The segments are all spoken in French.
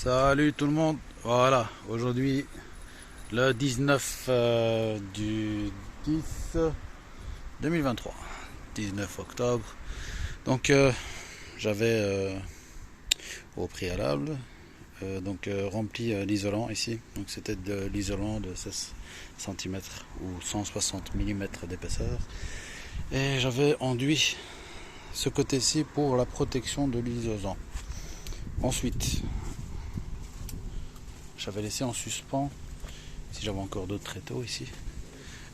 Salut tout le monde, voilà, aujourd'hui le 19 du 10 2023, 19 octobre. Donc j'avais au préalable rempli l'isolant ici, donc c'était de l'isolant de 16 cm ou 160 mm d'épaisseur, et j'avais enduit ce côté-ci pour la protection de l'isolant. Ensuite, j'avais laissé en suspens, si j'avais encore d'autres tréteaux ici,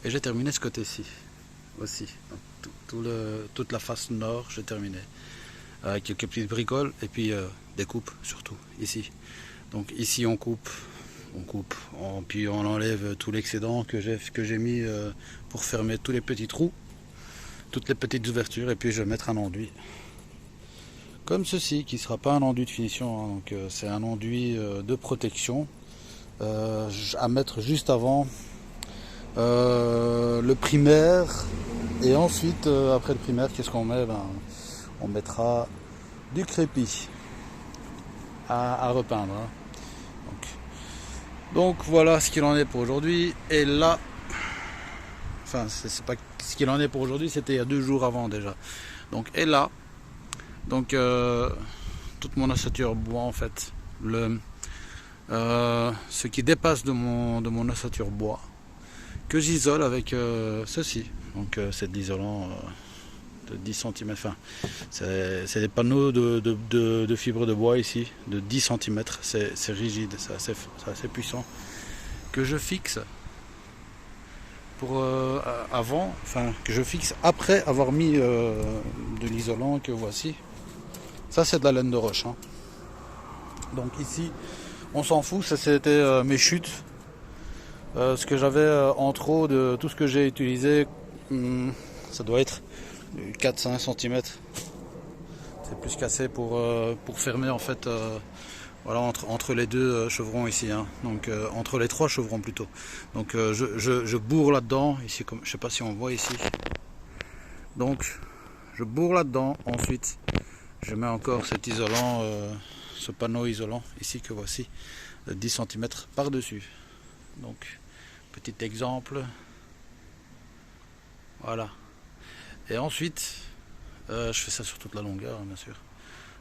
et j'ai terminé ce côté-ci aussi. Donc, toute la face nord, j'ai terminé avec quelques petites bricoles et puis des coupes surtout ici. Donc ici on coupe, puis on enlève tout l'excédent que j'ai mis pour fermer tous les petits trous, toutes les petites ouvertures, et puis je vais mettre un enduit comme ceci, qui ne sera pas un enduit de finition, hein. Donc c'est un enduit de protection à mettre juste avant le primaire. Et ensuite, après le primaire, qu'est-ce qu'on met? On mettra du crépi à repeindre, hein. Donc voilà ce qu'il en est pour aujourd'hui. Et là, enfin c'est pas ce qu'il en est pour aujourd'hui, c'était il y a 2 jours avant déjà. Donc et là, donc toute mon ossature bois en fait, ce qui dépasse de mon ossature bois, que j'isole avec ceci. Donc c'est de l'isolant de 10 cm. Enfin, c'est des panneaux de fibres de bois ici, de 10 cm. C'est rigide, c'est assez puissant, que je fixe pour que je fixe après avoir mis de l'isolant que voici. Ça c'est de la laine de roche, hein. Donc ici on s'en fout, ça c'était mes chutes, ce que j'avais en trop de tout ce que j'ai utilisé. Ça doit être 4-5 cm. C'est plus qu'assez pour fermer en fait, voilà, entre les deux chevrons ici, hein. Donc entre les 3 chevrons plutôt. Donc je bourre là-dedans ici, comme je sais pas si on voit ici. Donc je bourre là-dedans. Ensuite je mets encore cet isolant, ce panneau isolant ici que voici, de 10 cm par dessus. Donc petit exemple, voilà. Et ensuite je fais ça sur toute la longueur, hein, bien sûr.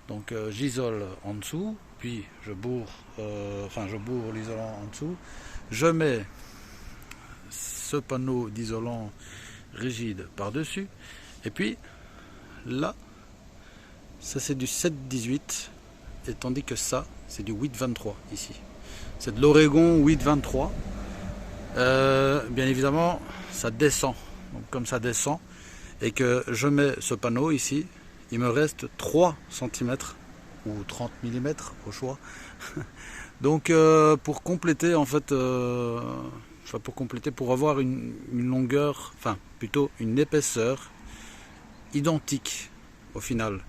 Donc j'isole en dessous, puis je bourre l'isolant en dessous. Je mets ce panneau d'isolant rigide par dessus, et puis là ça c'est du 7-18, et tandis que ça c'est du 8-23 ici. C'est de l'Oregon 8-23. Bien évidemment ça descend. Donc comme ça descend et que je mets ce panneau ici, il me reste 3 cm ou 30 mm au choix. Donc pour compléter en fait, pour avoir une longueur, enfin plutôt une épaisseur identique au final.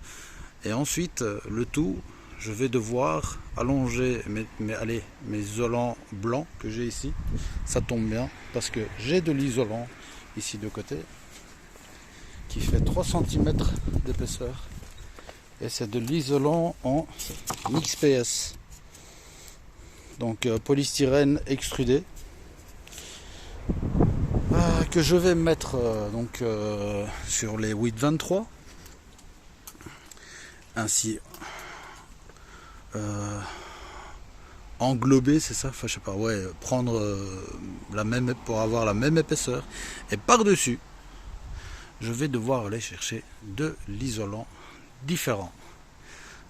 Et ensuite le tout, je vais devoir allonger mes isolants blancs que j'ai ici. Ça tombe bien parce que j'ai de l'isolant ici de côté qui fait 3 cm d'épaisseur, et c'est de l'isolant en XPS, donc polystyrène extrudé, que je vais mettre sur les 8-23, ainsi englobé, c'est ça, enfin je sais pas, ouais, prendre pour avoir la même épaisseur, et par dessus je vais devoir aller chercher de l'isolant différent.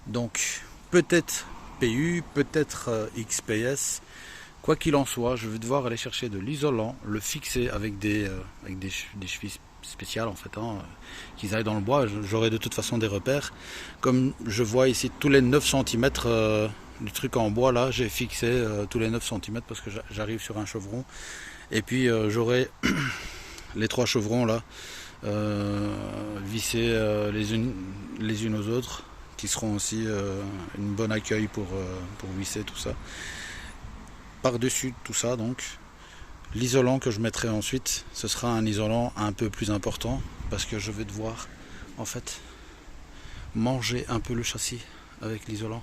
Donc peut-être PU, peut-être XPS, quoi qu'il en soit, je vais devoir aller chercher de l'isolant, le fixer avec des chevilles spéciales en fait, hein, qu'ils aillent dans le bois. J'aurai de toute façon des repères. Comme je vois ici, tous les 9 cm du truc en bois là, j'ai fixé tous les 9 cm parce que j'arrive sur un chevron. Et puis j'aurai les 3 chevrons là, vissés les unes aux autres, qui seront aussi une bonne accueil pour visser tout ça. Par-dessus tout ça, donc l'isolant que je mettrai ensuite, ce sera un isolant un peu plus important, parce que je vais devoir en fait manger un peu le châssis avec l'isolant.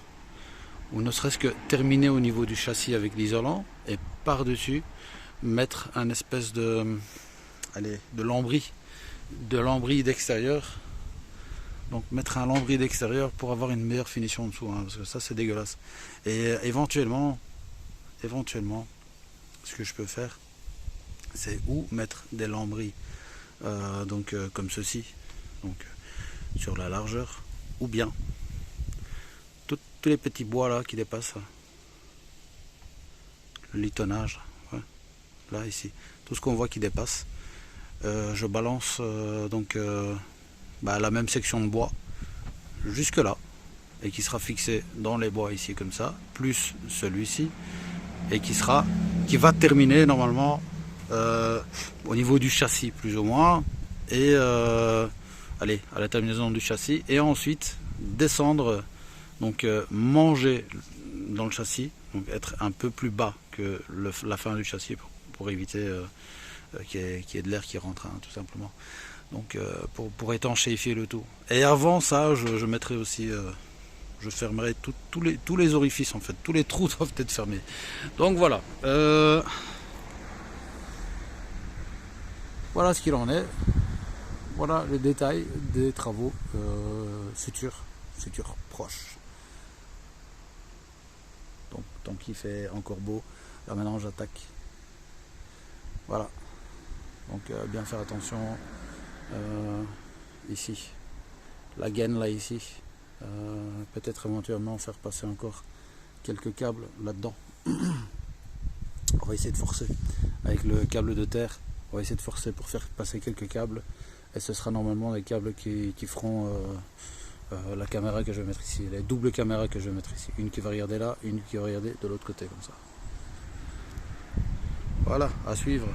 ou ne serait-ce que terminer au niveau du châssis avec l'isolant et par-dessus mettre un espèce de, de lambris d'extérieur. Donc mettre un lambris d'extérieur pour avoir une meilleure finition en dessous, hein, parce que ça c'est dégueulasse. Et éventuellement, ce que je peux faire, c'est ou mettre des lambris comme ceci, donc sur la largeur, ou bien tous les petits bois là qui dépassent, le litonnage, ouais, là ici, tout ce qu'on voit qui dépasse, je balance la même section de bois jusque là et qui sera fixé dans les bois ici comme ça, plus celui-ci, et qui va terminer normalement au niveau du châssis plus ou moins, et à la terminaison du châssis, et ensuite descendre, donc manger dans le châssis, donc être un peu plus bas que la fin du châssis pour éviter qu'il y ait de l'air qui rentre, hein, tout simplement. Donc pour étanchéifier le tout. Et avant ça, je mettrai aussi, je fermerai tous les orifices en fait, tous les trous doivent être fermés. Donc voilà. Voilà ce qu'il en est. Voilà les détails des travaux futurs proches. Donc tant qu'il fait encore beau, là maintenant j'attaque. Voilà. Donc bien faire attention. Ici, la gaine là ici, peut-être éventuellement faire passer encore quelques câbles là-dedans. On va essayer de forcer avec le câble de terre, on va essayer de forcer pour faire passer quelques câbles, et ce sera normalement les câbles qui feront la caméra que je vais mettre ici, les doubles caméras que je vais mettre ici, une qui va regarder là, une qui va regarder de l'autre côté comme ça. Voilà, à suivre.